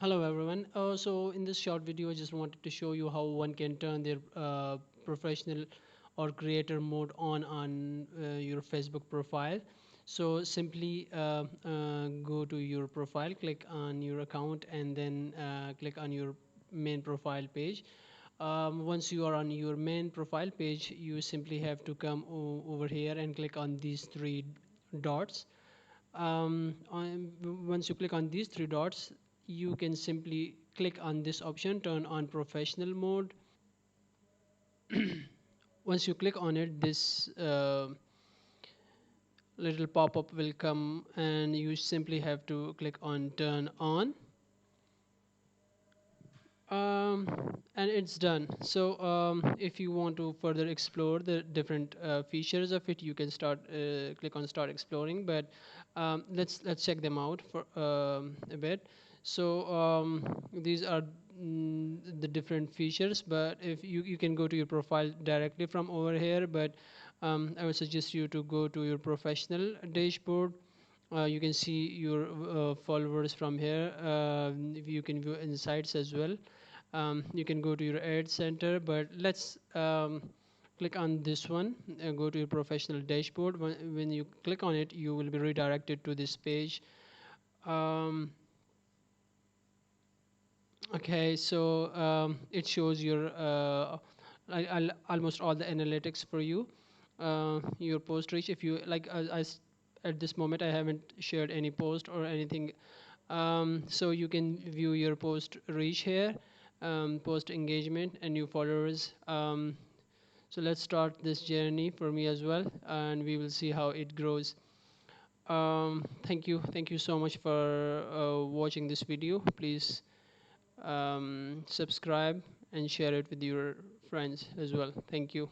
Hello everyone. So in this short video, I just wanted to show you how one can turn their professional or creator mode on your Facebook profile. So simply go to your profile, click on your account, and then click on your main profile page. Once you are on your main profile page, you simply have to come over here and click on these three dots. Once you click on these three dots, you can simply click on this option, turn on professional mode. Once you click on it, this little pop-up will come and you simply have to click on turn on. And it's done. So if you want to further explore the different features of it, you can start click on start exploring. But let's check them out for a bit. So these are the different features, but if you can go to your profile directly from over here, but I would suggest you to go to your professional dashboard. You can see your followers from here. You can view insights as well. You can go to your ad center, but let's click on this one and go to your professional dashboard. When you click on it, you will be redirected to this page. um, okay, so it shows your almost all the analytics for you, your post reach. If you like, at this moment I haven't shared any post or anything. So you can view your post reach here, post engagement and new followers. So let's start this journey for me as well, and we will see how it grows. Thank you so much for watching this video. Please subscribe and share it with your friends as well. Thank you.